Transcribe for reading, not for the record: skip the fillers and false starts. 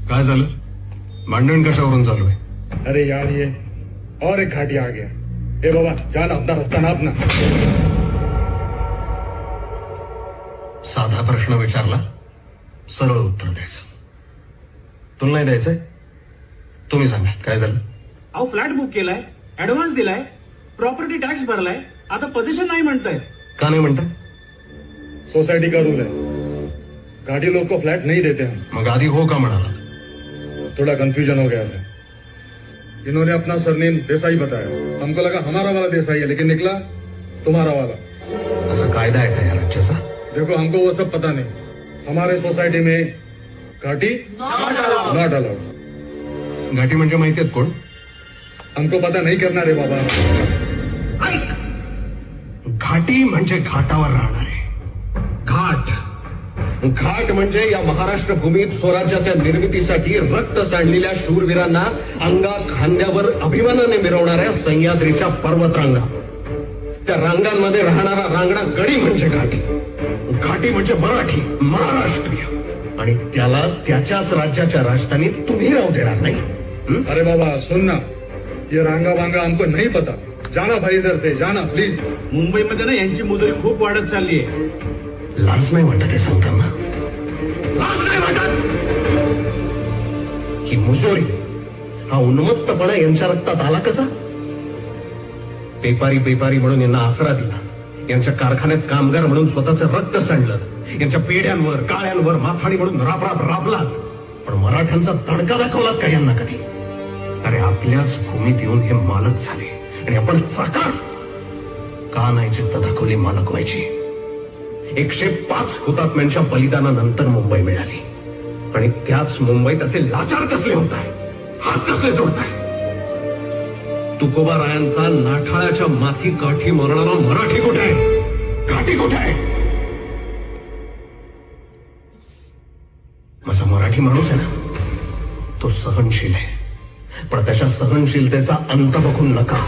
काय झालं? भांडण कशावरून चालू आहे? अरे यार ये और एक घाटी आ गया। ए बाबा जाना, अपना रास्ता नाप ना। साधा प्रश्न विचारला, सरळ उत्तर द्यायचं। तुला नाही द्यायचंय? तुम्ही सांगा काय झालं? अहो फ्लॅट बुक केलाय, ऍडव्हान्स दिलाय, प्रॉपर्टी टॅक्स भरलाय, आता पोझिशन नाही म्हणताय। का नाही म्हणता? सोसाइटी का रूल है, घाटी लोग को फ्लैट नहीं देते हम। मग आधी हो का म्हणाला? थोड़ा कंफ्यूजन हो गया था। इन्होंने अपना सरनेम देसाई बताया, हमको लगा हमारा वाला देसाई है, लेकिन निकला तुम्हारा वाला। असं कायदा आहे का या राज्याचा? देखो हमको वो सब पता नहीं, हमारे सोसाइटी में घाटी नॉट अलाउड। घाटी म्हणजे माहिती आहेत कोण? हमको पता नहीं करना रे बाबा। ऐक, घाटी म्हणजे घाटावर राहणारे। घाट घाट म्हणजे या महाराष्ट्र भूमीत स्वराज्याच्या निर्मितीसाठी रक्त सांडलेल्या शूरवीरांना अंगा खांद्यावर अभिमानाने मिरवणाऱ्या सह्याद्रीच्या पर्वतरांगा। त्या रांगांमध्ये राहणारा रांगडा गडी म्हणजे घाटी। घाटी म्हणजे मराठी, महाराष्ट्रीय, आणि त्याला त्याच्याच राज्याच्या राजधानीत तुम्ही राहू देणार नाही। अरे बाबा सुन ना, ये रांगा वांगा हमको नहीं पता, जाना भाई इधर से, जाना प्लीज। मुंबईमध्ये ना यांची मुजरी खूप वाढत चालली आहे। लाज नाही वाटत हे सांगताना? लाज नाही वाटत? ही मुजोरी, हा उन्मत्तपणा यांच्या रक्तात आला कसा? पेपारी पेपारी म्हणून यांना आसरा दिला, यांच्या कारखान्यात कामगार म्हणून स्वतःचं रक्त सांडलं, यांच्या पेढ्यांवर काळ्यांवर माथाडी म्हणून राबराब राबलात, पण मराठ्यांचा तडका दाखवलात का यांना कधी? अरे आपल्याच भूमीत येऊन हे मालक झाले आणि आपण चाकार का नाही जिद्द दाखवली मालक व्हायची? 105 हुतात्म्यांच्या बलिदानानंतर मुंबई मिळाली, आणि त्याच मुंबईत असे लाचार कसले होत आहे, हात कसले जोडताय? तुकोबारायांचा नाठाळाच्या माथी काठी मारणारा मराठी कुठे आहे? घाटी कुठे आहे? माझा मराठी माणूस आहे ना, तो सहनशील आहे, पण त्याच्या सहनशीलतेचा अंत बघून नका।